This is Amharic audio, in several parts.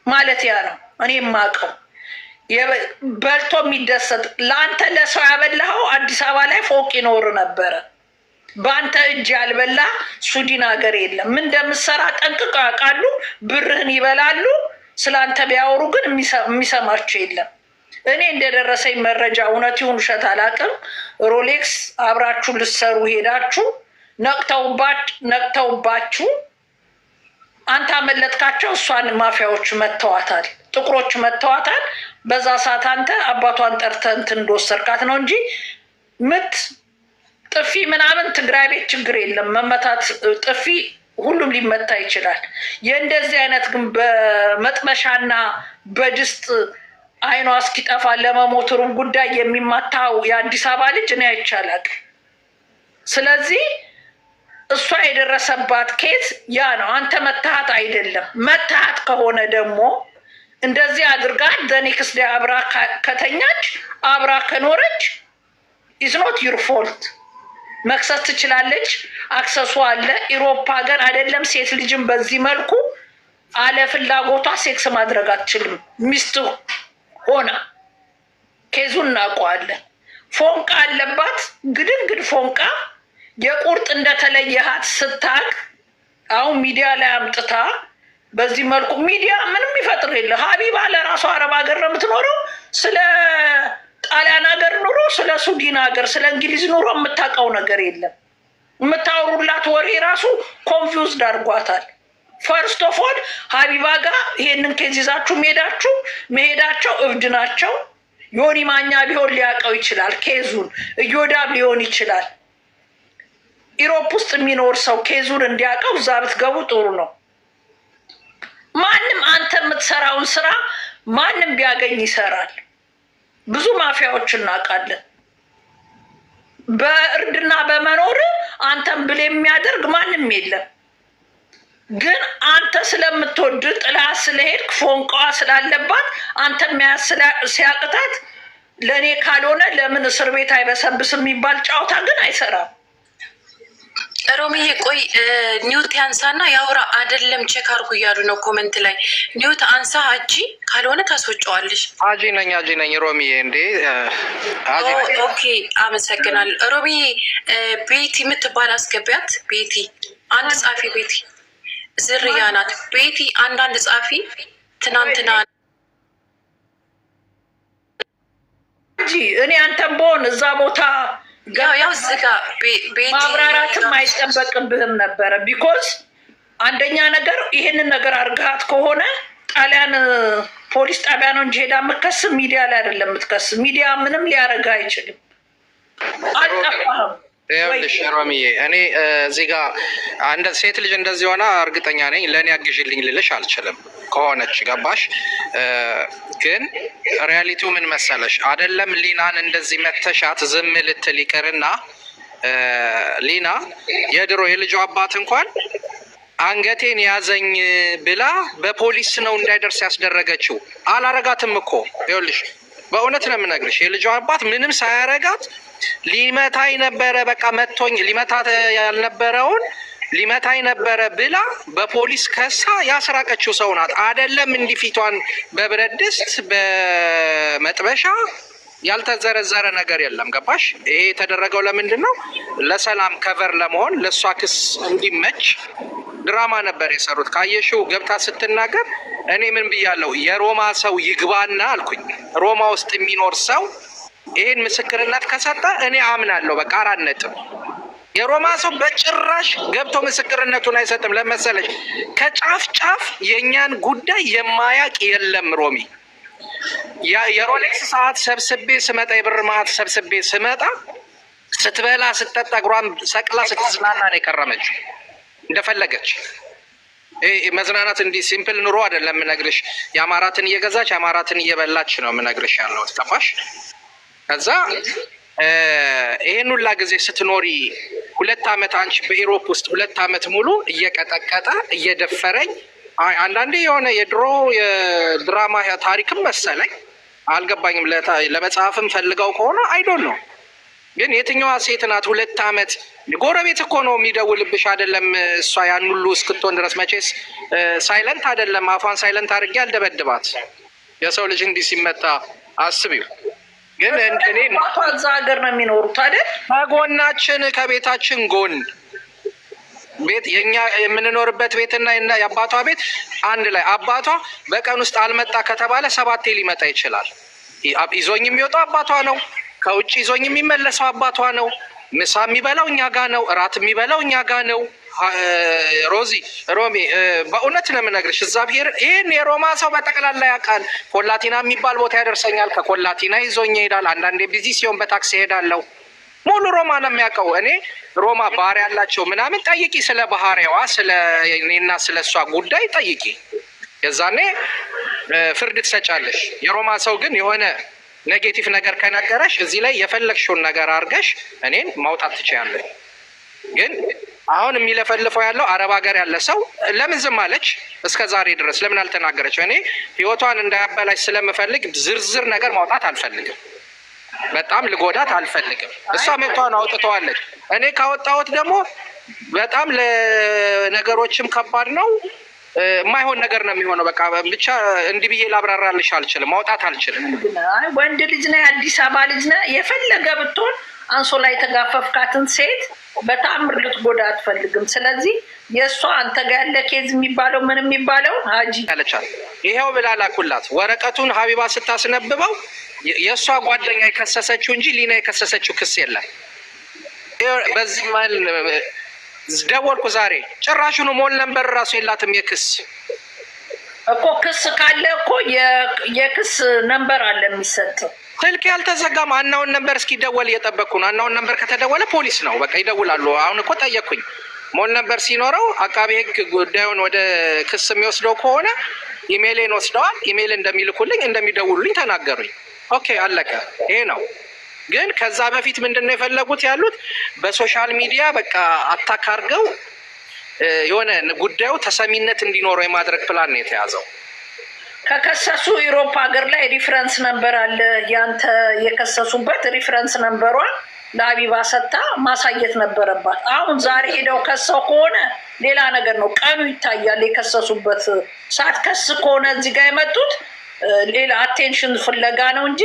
ማለት ያ ነው እኔ የማውቀው። በልቶ የሚደሰት ለአንተ ለሰው ያበላኸው አዲስ አበባ ላይ ፎቅ ይኖር ነበረ። በአንተ እጅ ያልበላ ሱዲን ሀገር የለም። ምን እንደምትሰራ ጠንቅቀው ያውቃሉ። ብርህን ይበላሉ። ስለአንተ ቢያወሩ ግን የሚሰማቸው የለም። እኔ እንደደረሰኝ መረጃ እውነት ይሁን ውሸት አላውቅም። ሮሌክስ አብራችሁ ልትሰሩ ሄዳችሁ ነቅተውባችሁ አንተ አመለጥካቸው። እሷን ማፊያዎች መተዋታል፣ ጥቁሮች መተዋታል። በዛ ሰዓት አንተ አባቷን ጠርተህ እንትን እንደወሰድካት ነው እንጂ ጥፊ ምናምን ትግራይ ቤት ችግር የለም። መመታት ጥፊ ሁሉም ሊመታ ይችላል። የእንደዚህ አይነት ግን በመጥመሻና በድስት አይኗ እስኪጠፋ ለመሞትሩም ጉዳይ የሚማታው የአዲስ አበባ ልጅ እኔ አይቻላል። ስለዚህ እሷ የደረሰባት ኬዝ ያ ነው። አንተ መታሃት አይደለም። መታሃት ከሆነ ደግሞ እንደዚህ አድርጋ ዘኔክስ ደ አብራ ከተኛች አብራ ከኖረች ኢዝ ኖት ዩር ፎልት። መክሰስ ትችላለች። አክሰሱ አለ። ኢሮፓ ሀገር አይደለም ሴት ልጅም በዚህ መልኩ አለ ፍላጎቷ ሴክስ ማድረግ አትችልም። ሚስት ሆና ኬዙን እናውቀዋለን። ፎንቃ አለባት። ግድንግድ ፎንቃ የቁርጥ እንደተለየሃት ስታቅ አሁን ሚዲያ ላይ አምጥታ በዚህ መልኩ ሚዲያ ምንም ይፈጥር የለ። ሀቢባ ለራሷ አረብ ሀገር ነው የምትኖረው። ስለ ጣሊያን ሀገር ኑሮ፣ ስለ ሱዲን ሀገር፣ ስለ እንግሊዝ ኑሮ የምታውቀው ነገር የለም። የምታወሩላት ወሬ ራሱ ኮንፊውዝድ አድርጓታል። ፈርስት ኦፍ ኦል ሀቢባ ጋር ይሄንን ኬዝ ይዛችሁ መሄዳቸው እብድ ናቸው። ዮኒ ማኛ ቢሆን ሊያውቀው ይችላል ኬዙን። እዮዳብ ሊሆን ይችላል። ኢሮፕ ውስጥ የሚኖር ሰው ኬዙን እንዲያውቀው እዛ ብትገቡ ጥሩ ነው። ማንም አንተ የምትሰራውን ስራ ማንም ቢያገኝ ይሰራል። ብዙ ማፊያዎች እናውቃለን። በእርድና በመኖር አንተን ብል የሚያደርግ ማንም የለም። ግን አንተ ስለምትወድ ጥላ ስለሄድክ ፎንቃዋ ስላለባት አንተ መያዝ ሲያቅታት ለእኔ ካልሆነ ለምን እስር ቤት አይበሰብስም የሚባል ጨዋታ ግን አይሰራም። ሮሚዬ ቆይ ኒውት ያንሳና ያውራ። አይደለም ቼክ አርጉ እያሉ ነው ኮመንት ላይ። ኒውት አንሳ አጂ ካልሆነ ታስወጫዋለሽ። አጂ ነኝ ሮሚዬ። እንዴ ኦኬ አመሰግናለሁ ሮሚዬ። ቤቲ የምትባል አስገቢያት። ቤቲ አንድ ጻፊ፣ ቤቲ ዝርያ ናት። ቤቲ አንዳንድ ጻፊ ትናንትና እንጂ እኔ አንተም በሆን እዛ ቦታ ያው ዝጋ ማብራራትም አይጠበቅብህም ነበረ። ቢኮዝ አንደኛ ነገር ይሄንን ነገር አርጋት ከሆነ ጣሊያን ፖሊስ ጣቢያ ነው እንጂ ሄዳ የምትከስ ሚዲያ ላይ አይደለም የምትከስ። ሚዲያ ምንም ሊያደርግ አይችልም። አልጠፋህም። ይኸውልሽ ሮሚዬ፣ እኔ እዚህ ጋር አንድ ሴት ልጅ እንደዚህ ሆና እርግጠኛ ነኝ ለእኔ አግዥልኝ ልልሽ አልችልም ከሆነች ገባሽ። ግን ሪያሊቲው ምን መሰለሽ፣ አይደለም ሊናን እንደዚህ መተሻት ዝም ልትል ይቅርና ሊና የድሮ የልጇ አባት እንኳን አንገቴን ያዘኝ ብላ በፖሊስ ነው እንዳይደርስ ያስደረገችው። አላረጋትም እኮ ይኸውልሽ፣ በእውነት ነው የምነግርሽ። የልጇ አባት ምንም ሳያረጋት ሊመታኝ ነበረ፣ በቃ መቶኝ ሊመታት ያልነበረውን ሊመታኝ ነበረ ብላ በፖሊስ ከሳ ያስራቀችው ሰው ናት። አይደለም እንዲህ ፊቷን በብረት ድስት በመጥበሻ ያልተዘረዘረ ነገር የለም። ገባሽ? ይሄ የተደረገው ለምንድን ነው? ለሰላም ከቨር ለመሆን ለእሷ ክስ እንዲመች ድራማ ነበር የሰሩት። ካየሽው ገብታ ስትናገር እኔ ምን ብያለሁ? የሮማ ሰው ይግባና አልኩኝ። ሮማ ውስጥ የሚኖር ሰው ይሄን ምስክርነት ከሰጠ እኔ አምናለሁ። በቃ 4 ነጥብ። የሮማ ሰው በጭራሽ ገብቶ ምስክርነቱን አይሰጥም። ለመሰለሽ ከጫፍ ጫፍ የእኛን ጉዳይ የማያቅ የለም። ሮሚ የሮሌክስ ሰዓት ሰብስቤ ስመጣ፣ የብር ማት ሰብስቤ ስመጣ ስትበላ ስትጠጣ እግሯን ሰቅላ ስትዝናና ነው የከረመችው እንደፈለገች። መዝናናት እንዲህ ሲምፕል ኑሮ አይደለም የምነግርሽ። የአማራትን እየገዛች የአማራትን እየበላች ነው የምነግርሽ ያለሁት። ገባሽ? ከዛ ይሄን ሁላ ጊዜ ስትኖሪ 2 ዓመት አንቺ በኢሮፕ ውስጥ 2 ዓመት ሙሉ እየቀጠቀጠ እየደፈረኝ፣ አንዳንዴ የሆነ የድሮ የድራማ ታሪክም መሰለኝ አልገባኝም። ለመጽሐፍም ፈልገው ከሆነ አይዶን ነው ግን የትኛዋ ሴት ናት 2 ዓመት ጎረቤት እኮ ነው የሚደውልብሽ አይደለም? እሷ ያን ሁሉ እስክትሆን ድረስ መቼስ ሳይለንት አይደለም፣ አፏን ሳይለንት አድርጌ አልደበድባት። የሰው ልጅ እንዲህ ሲመታ አስቢው። ግን እኔ እዛ ሀገር ነው የሚኖሩት አይደል? ከጎናችን ከቤታችን ጎን ቤት የኛ የምንኖርበት ቤትና የአባቷ ቤት አንድ ላይ። አባቷ በቀን ውስጥ አልመጣ ከተባለ 7 ሊመጣ ይችላል። ይዞኝ የሚወጣው አባቷ ነው። ከውጭ ይዞኝ የሚመለሰው አባቷ ነው። ምሳ የሚበላው እኛ ጋ ነው። እራት የሚበላው እኛ ጋ ነው። ሮሚ በእውነት ነው የምነግርሽ፣ እግዚአብሔር ይህን የሮማ ሰው በጠቅላላ ያውቃል። ኮላቲና የሚባል ቦታ ያደርሰኛል። ከኮላቲና ይዞኝ ይሄዳል። አንዳንዴ ቢዚ ሲሆን በታክሲ ይሄዳለሁ። ሙሉ ሮማ ነው የሚያውቀው። እኔ ሮማ ባህሪ ያላቸው ምናምን ጠይቂ፣ ስለ ባህሪዋ፣ ስለ እኔና ስለ እሷ ጉዳይ ጠይቂ። የዛኔ ፍርድ ትሰጫለሽ። የሮማ ሰው ግን የሆነ ኔጌቲቭ ነገር ከነገረሽ እዚህ ላይ የፈለግሽውን ነገር አድርገሽ እኔን ማውጣት ትችያለሽ። ግን አሁን የሚለፈልፈው ያለው አረብ ሀገር ያለ ሰው ለምን ዝም አለች እስከ ዛሬ ድረስ ለምን አልተናገረች? እኔ ህይወቷን እንዳያበላሽ ስለምፈልግ ዝርዝር ነገር ማውጣት አልፈልግም። በጣም ልጎዳት አልፈልግም። እሷ መብቷን አውጥተዋለች። እኔ ካወጣሁት ደግሞ በጣም ለነገሮችም ከባድ ነው። የማይሆን ነገር ነው የሚሆነው። በቃ ብቻ እንዲህ ብዬ ላብራራልሽ አልችልም፣ ማውጣት አልችልም። ወንድ ልጅ ነህ፣ የአዲስ አበባ ልጅ ነህ። የፈለገ ብትሆን አንሶላ የተጋፈፍካትን ሴት በተአምር ልትጎዳ አትፈልግም። ስለዚህ የእሷ አንተ ጋር ያለ ኬዝ የሚባለው ምን የሚባለው ሀጂ ያለቻል ይሄው ብላ ላኩላት። ወረቀቱን ሀቢባ ስታስነብበው የእሷ ጓደኛ የከሰሰችው እንጂ ሊና የከሰሰችው ክስ የለም። በዚህ ማል ደወልኩ ዛሬ። ጭራሹኑ ሞል ነበር ራሱ የላትም የክስ እኮ። ክስ ካለ እኮ የክስ ነንበር አለ የሚሰጠው። ስልክ ያልተዘጋም አናውን ነበር እስኪደወል እየጠበቅኩ ነው። አናውን ነበር ከተደወለ ፖሊስ ነው በቃ ይደውላሉ። አሁን እኮ ጠየቅኩኝ። ሞል ነበር ሲኖረው አቃቤ ሕግ ጉዳዩን ወደ ክስ የሚወስደው ከሆነ ኢሜይሌን ወስደዋል። ኢሜይል እንደሚልኩልኝ እንደሚደውሉልኝ ተናገሩኝ። ኦኬ አለቀ። ይሄ ነው። ግን ከዛ በፊት ምንድነው የፈለጉት ያሉት በሶሻል ሚዲያ በቃ አታክ አድርገው የሆነ ጉዳዩ ተሰሚነት እንዲኖረው የማድረግ ፕላን ነው የተያዘው። ከከሰሱ ኢሮፓ ሀገር ላይ ሪፍረንስ ነንበር አለ። ያንተ የከሰሱበት ሪፍረንስ ነንበሯን ለሀቢባ ሰታ ማሳየት ነበረባት። አሁን ዛሬ ሄደው ከሰው ከሆነ ሌላ ነገር ነው፣ ቀኑ ይታያል። የከሰሱበት ሰዓት ከስ ከሆነ እዚህ ጋር የመጡት ሌላ አቴንሽን ፍለጋ ነው እንጂ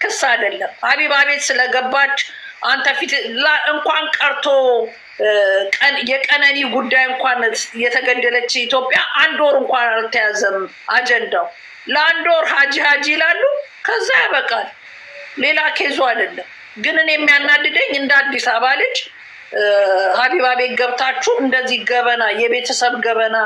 ክስ አይደለም። ሀቢባ ቤት ስለገባች አንተ ፊት እንኳን ቀርቶ የቀነኒ ጉዳይ እንኳን የተገደለች ኢትዮጵያ 1 ወር እንኳን አልተያዘም አጀንዳው። ለ1 ወር ሀጂ ይላሉ፣ ከዛ ያበቃል። ሌላ ኬዙ አይደለም። ግን እኔ የሚያናድደኝ እንደ አዲስ አበባ ልጅ ሀቢባ ቤት ገብታችሁ እንደዚህ ገበና፣ የቤተሰብ ገበና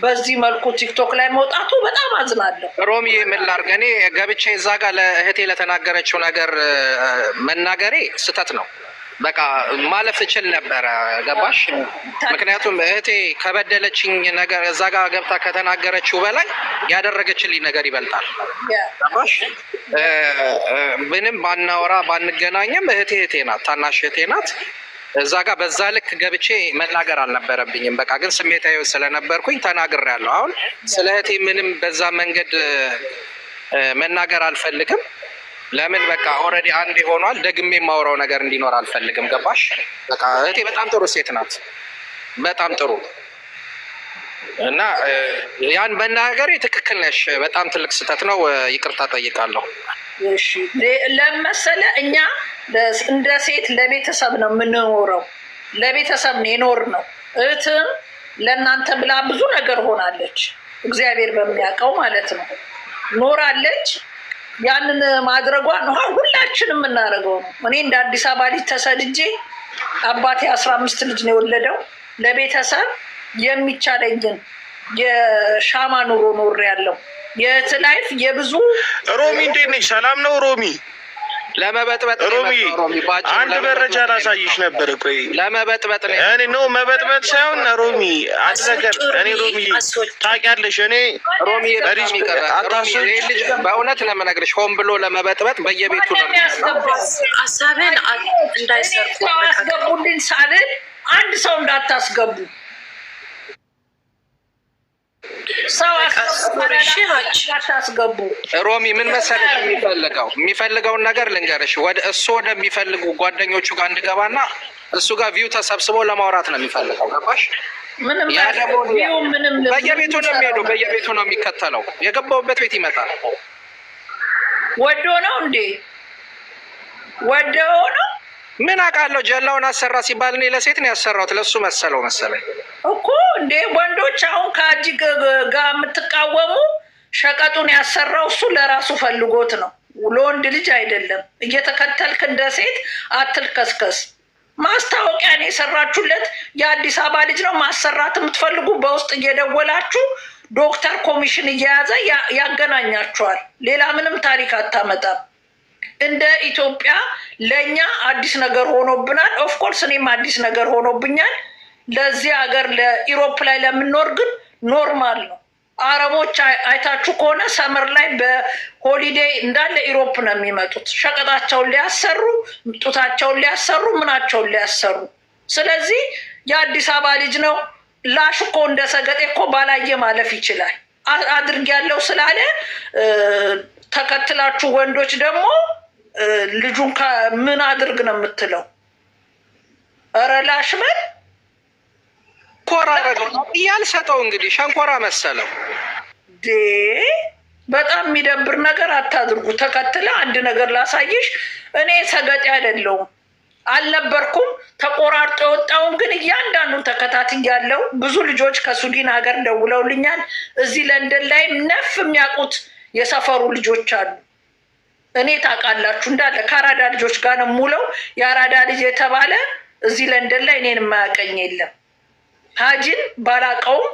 በዚህ መልኩ ቲክቶክ ላይ መውጣቱ በጣም አዝናለሁ። ሮሚ ምን ላድርግ እኔ ገብቼ እዛ ጋር ለእህቴ ለተናገረችው ነገር መናገሬ ስህተት ነው። በቃ ማለፍ እችል ነበረ። ገባሽ? ምክንያቱም እህቴ ከበደለችኝ ነገር እዛ ጋር ገብታ ከተናገረችው በላይ ያደረገችልኝ ነገር ይበልጣል። ገባሽ? ምንም ባናወራ ባንገናኝም እህቴ ናት፣ ታናሽ እህቴ ናት። እዛ ጋር በዛ ልክ ገብቼ መናገር አልነበረብኝም። በቃ ግን ስሜታዊ ስለነበርኩኝ ተናግሬያለሁ። አሁን ስለ እህቴ ምንም በዛ መንገድ መናገር አልፈልግም። ለምን በቃ ኦልሬዲ አንድ ሆኗል። ደግሜ የማወራው ነገር እንዲኖር አልፈልግም። ገባሽ? በቃ እህቴ በጣም ጥሩ ሴት ናት፣ በጣም ጥሩ እና ያን መናገሬ ትክክል ነሽ። በጣም ትልቅ ስህተት ነው። ይቅርታ ጠይቃለሁ። እሺ ለመሰለ እኛ እንደ ሴት ለቤተሰብ ነው የምንኖረው፣ ለቤተሰብ ነው የኖር ነው። እህትም ለእናንተ ብላ ብዙ ነገር ሆናለች፣ እግዚአብሔር በሚያውቀው ማለት ነው ኖራለች። ያንን ማድረጓ ነው ሁላችንም የምናደርገው ነው። እኔ እንደ አዲስ አበባ ልጅ ተሰድጄ አባቴ 15 ልጅ ነው የወለደው። ለቤተሰብ የሚቻለኝን የሻማ ኑሮ ኖር ያለው የእህት ላይፍ የብዙ ሮሚ እንዴት ነሽ? ሰላም ነው ሮሚ? ለመበጥበጥ ሮሚ አንድ መረጃ ላሳይሽ ነበር። ቆይ ለመበጥበጥ ነው እኔ ነው መበጥበጥ ሳይሆን ሮሚ አንድ ነገር እኔ ሮሚ ታውቂያለሽ፣ እኔ ሮሚ ልጅ በእውነት ለመነግርሽ ሆን ብሎ ለመበጥበጥ በየቤቱ ነው ሀሳብን እንዳይሰርቁ አስገቡልኝ ሳልል አንድ ሰው እንዳታስገቡ ሰው አታስገቡ። ሮሚ ምን መሰለሽ የሚፈልገውን ነገር ልንገርሽ። እሱ ወደሚፈልጉ ጓደኞቹ ጋር እንድገባና እሱ ጋር ቪው ተሰብስቦ ለማውራት ነው የሚፈልገው። ገባሽ? በየቤቱ ነው የሚሄደው፣ በየቤቱ ነው የሚከተለው። የገባውበት ቤት ይመጣል። ወዶ ነው እንዴ? ወዶ ነው። ምን አውቃለሁ። ጀላውን አሰራ ሲባል እኔ ለሴት ነው ያሰራሁት፣ ለሱ መሰለው መሰለኝ እኮ እንዴ። ወንዶች አሁን ከአጂ ጋር የምትቃወሙ ሸቀጡን ያሰራው እሱ ለራሱ ፈልጎት ነው፣ ለወንድ ልጅ አይደለም። እየተከተልክ እንደ ሴት አትልከስከስ። ማስታወቂያ ነው የሰራችሁለት። የአዲስ አበባ ልጅ ነው። ማሰራት የምትፈልጉ በውስጥ እየደወላችሁ ዶክተር ኮሚሽን እየያዘ ያገናኛችኋል። ሌላ ምንም ታሪክ አታመጣም። እንደ ኢትዮጵያ ለእኛ አዲስ ነገር ሆኖብናል። ኦፍኮርስ እኔም አዲስ ነገር ሆኖብኛል። ለዚህ ሀገር ለኢሮፕ ላይ ለምንኖር ግን ኖርማል ነው። አረቦች አይታችሁ ከሆነ ሰመር ላይ በሆሊዴይ እንዳለ ኢሮፕ ነው የሚመጡት። ሸቀጣቸውን ሊያሰሩ፣ ጡታቸውን ሊያሰሩ፣ ምናቸውን ሊያሰሩ። ስለዚህ የአዲስ አበባ ልጅ ነው። ላሽ እኮ እንደ ሰገጤ እኮ ባላየ ማለፍ ይችላል። አድርግ ያለው ስላለ ተከትላችሁ ወንዶች ደግሞ ልጁን ምን አድርግ ነው የምትለው? ኧረ ላሽ በል ኮራ አደረገው እያልሰጠው እንግዲህ ሸንኮራ መሰለው። በጣም የሚደብር ነገር አታድርጉ። ተከትለ አንድ ነገር ላሳይሽ። እኔ ሰገጤ አይደለሁም አልነበርኩም። ተቆራርጦ የወጣውን ግን እያንዳንዱን ተከታትያለሁ። ብዙ ልጆች ከሱዲን ሀገር ደውለውልኛል። እዚህ ለንደን ላይ ነፍ የሚያውቁት የሰፈሩ ልጆች አሉ። እኔ ታውቃላችሁ እንዳለ ከአራዳ ልጆች ጋር ነው የምውለው። የአራዳ ልጅ የተባለ እዚህ ለንደን ላይ እኔን የማያውቀኝ የለም። ሀጂን ባላቀውም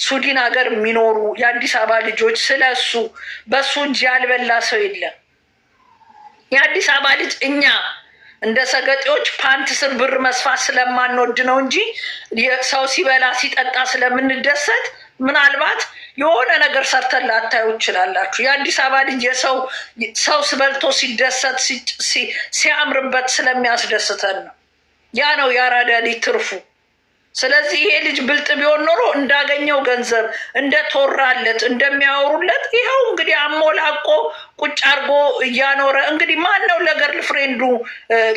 ሱዲን ሀገር የሚኖሩ የአዲስ አበባ ልጆች ስለሱ በሱ እጅ ያልበላ ሰው የለም። የአዲስ አበባ ልጅ እኛ እንደ ሰገጤዎች ፓንት ስር ብር መስፋት ስለማንወድ ነው እንጂ ሰው ሲበላ ሲጠጣ ስለምንደሰት ምናልባት የሆነ ነገር ሰርተን ላታዩ ይችላላችሁ። የአዲስ አበባ ልጅ ሰው ስበልቶ ሲደሰት ሲያምርበት ስለሚያስደስተን ነው። ያ ነው የአራዳ ልጅ ትርፉ። ስለዚህ ይሄ ልጅ ብልጥ ቢሆን ኖሮ እንዳገኘው ገንዘብ እንደተወራለት እንደሚያወሩለት ይኸው እንግዲህ አሞላቆ ቁጭ አርጎ እያኖረ እንግዲህ ማን ነው ለገርል ፍሬንዱ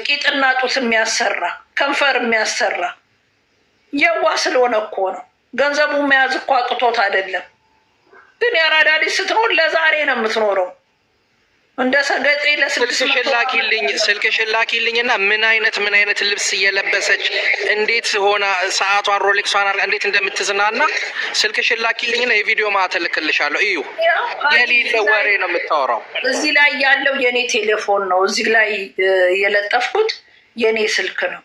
ቂጥና ጡት የሚያሰራ ከንፈር የሚያሰራ? የዋ ስለሆነ እኮ ነው። ገንዘቡ መያዝ እኮ አቅቶት አይደለም። ግን የአራዳ ልጅ ስትኖር ለዛሬ ነው የምትኖረው። እንደ ሰገጤ ስልክሽን ላኪልኝ እና ምን አይነት ልብስ እየለበሰች እንዴት ሆና ሰዓቷን ሮሌክሷን አርጋ እንዴት እንደምትዝናና ስልክሽን ላኪልኝ እና የቪዲዮ ማዕት እልክልሻለሁ። እዩ የሌለ ወሬ ነው የምታወራው። እዚህ ላይ ያለው የኔ ቴሌፎን ነው። እዚህ ላይ የለጠፍኩት የኔ ስልክ ነው።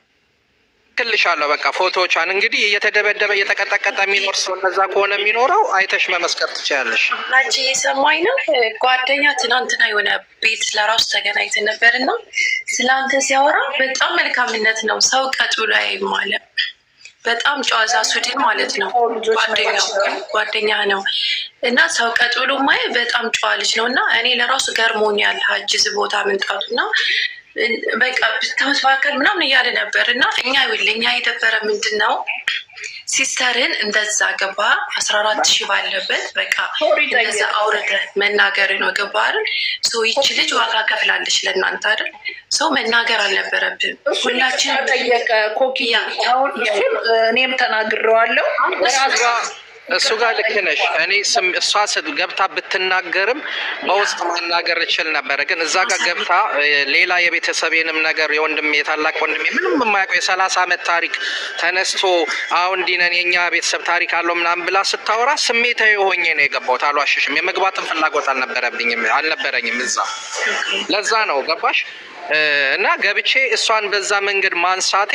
ክልሻለሁ በቃ ፎቶዎቿን እንግዲህ እየተደበደበ እየተቀጠቀጠ የሚኖር ሰው እነዛ ከሆነ የሚኖረው አይተሽ መመስከር ትችያለሽ። አንቺ እየሰማኝ ነው። ጓደኛ ትናንትና የሆነ ቤት ለራሱ ተገናኝተን ነበር እና ስለአንተ ሲያወራ በጣም መልካምነት ነው። ሰው ቀጥ ብሎ አያይም አለ። በጣም ጨዋዛ ሱዲን ማለት ነው። ጓደኛ ነው እና ሰው ቀጥ ብሎ ማየ በጣም ጨዋ ልጅ ነው እና እኔ ለራሱ ገርሞኛል ሀጅዝ ቦታ ምንጣቱ እና በቃ ብትመካከል ምናምን እያለ ነበር እና እኛ ለኛ የደበረ ምንድን ነው ሲስተርን እንደዛ ገባ 14,000 ባለበት በቃ እንደዛ አውርደ መናገር ነው ገባ አይደል? ሰው ይቺ ልጅ ዋጋ ከፍላለች ለእናንተ አይደል? ሰው መናገር አልነበረብን። ሁላችን ጠየቀ ኮኪያ እኔም ተናግሬዋለሁ። እሱ ጋር ልክ ነሽ። እኔ እሷ ገብታ ብትናገርም በውስጥ ማናገር እችል ነበረ። ግን እዛ ጋር ገብታ ሌላ የቤተሰቤንም ነገር የወንድሜ የታላቅ ወንድሜ ምንም የማያውቀው የ30 ዓመት ታሪክ ተነስቶ አሁን እንዲነን የኛ ቤተሰብ ታሪክ አለው ምናምን ብላ ስታወራ ስሜታዊ ሆኜ ነው የገባሁት። አልዋሽሽም። የመግባትን ፍላጎት አልነበረኝም እዛ። ለዛ ነው ገባሽ? እና ገብቼ እሷን በዛ መንገድ ማንሳቴ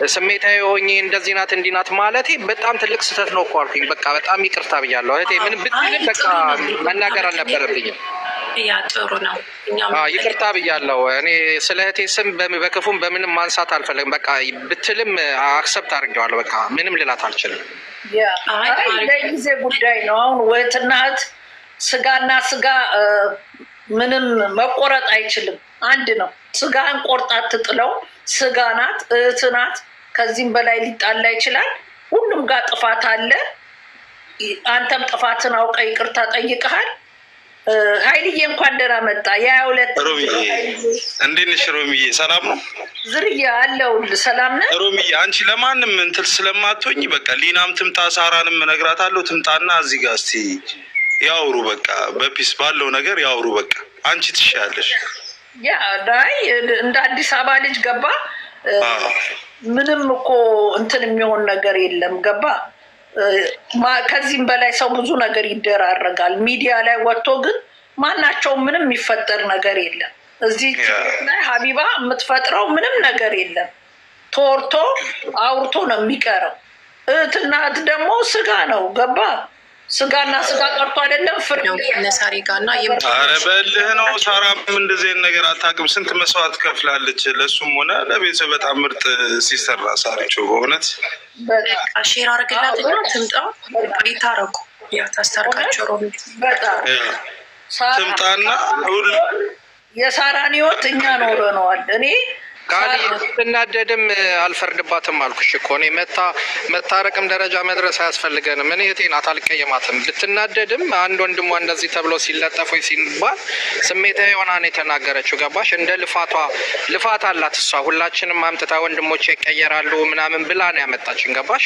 ስሜታዊ ሆኜ እንደዚህ ናት እንዲህ ናት ማለቴ በጣም ትልቅ ስህተት ነው እኮ አልኩኝ። በቃ በጣም ይቅርታ ብያለሁ እህቴ። ምን ብትልም በቃ መናገር አልነበረብኝም። ያ ጥሩ ነው። ይቅርታ ብያለሁ። እኔ ስለ እህቴ ስም በክፉም በምንም ማንሳት አልፈለግም። በቃ ብትልም አክሰፕት አድርጌዋለሁ። በቃ ምንም ልላት አልችልም። ለጊዜ ጉዳይ ነው። አሁን ወትና እህት ስጋና ስጋ ምንም መቆረጥ አይችልም። አንድ ነው። ስጋህን ቆርጣ ትጥለው። ስጋ ናት፣ እህት ናት። ከዚህም በላይ ሊጣላ ይችላል። ሁሉም ጋር ጥፋት አለ። አንተም ጥፋትን አውቀ ይቅርታ ጠይቀሃል። ሀይልዬ እንኳን ደህና መጣ። የ22 ሮሚዬ እንዴት ነሽ? ሮሚዬ ሰላም ነው? ዝርያ አለው። ሰላም ነህ ሮሚዬ? አንቺ ለማንም እንትን ስለማትሆኝ በቃ ሊናም ትምጣ ሳራንም እነግራታለሁ ትምጣና እዚህ ጋር እስቲ ያውሩ። በቃ በፒስ ባለው ነገር ያውሩ። በቃ አንቺ ትሻያለሽ። ያ ዳይ እንደ አዲስ አበባ ልጅ ገባ። ምንም እኮ እንትን የሚሆን ነገር የለም። ገባ። ከዚህም በላይ ሰው ብዙ ነገር ይደራረጋል። ሚዲያ ላይ ወጥቶ ግን ማናቸው ምንም የሚፈጠር ነገር የለም። እዚህ ላይ ሀቢባ የምትፈጥረው ምንም ነገር የለም። ተወርቶ አውርቶ ነው የሚቀረው። እህትና እህት ደግሞ ስጋ ነው። ገባ። ስጋና ስጋ ቀርቶ አይደለም ፍርድ ነው። ነሳሪ ጋና ኧረ በልህ ነው። ሳራም እንደዚህ አይነት ነገር አታውቅም። ስንት መስዋዕት ከፍላለች ለሱም ሆነ ለቤተሰብ። በጣም ምርጥ ሲሰራ ሳሪቾ በእውነት ሼር አድርግላትና ትምጣ ይታረቁ። ያ ታስታርቃቸው ሮሚ ትምጣና የሳራን ህይወት እኛ ኖረነዋል። እኔ ብትናደድም አልፈርድባትም አልኩሽ እኮ። እኔ መታረቅም ደረጃ መድረስ አያስፈልገንም። እኔ እህቴ ናት፣ አልቀየማትም። ብትናደድም አንድ ወንድሟ እንደዚህ ተብሎ ሲለጠፉ ሲባል ስሜታዊ ሆና ነው የተናገረችው። ገባሽ? እንደ ልፋት አላት እሷ። ሁላችንም አምጥታ ወንድሞቼ ይቀየራሉ ምናምን ብላ ነው ያመጣችን። ገባሽ?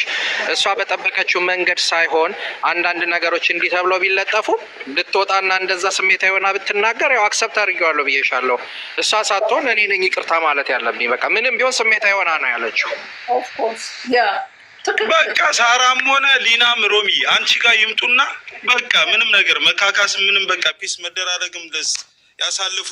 እሷ በጠበቀችው መንገድ ሳይሆን አንዳንድ ነገሮች እንዲህ ተብለው ቢለጠፉ ብትወጣና እንደዛ ስሜታዊ ሆና ብትናገር ያው አክሰፕት አድርጌዋለሁ ብዬሻለሁ። እሷ ሳትሆን እኔ ነኝ ይቅርታ ማለት ያለብኝ። በቃ ምንም ቢሆን ስሜታዊ ሆና ነው ያለችው። በቃ ሳራም ሆነ ሊናም ሮሚ አንቺ ጋር ይምጡና በቃ ምንም ነገር መካካስ ምንም በቃ ፒስ መደራረግም ደስ ያሳልፉ።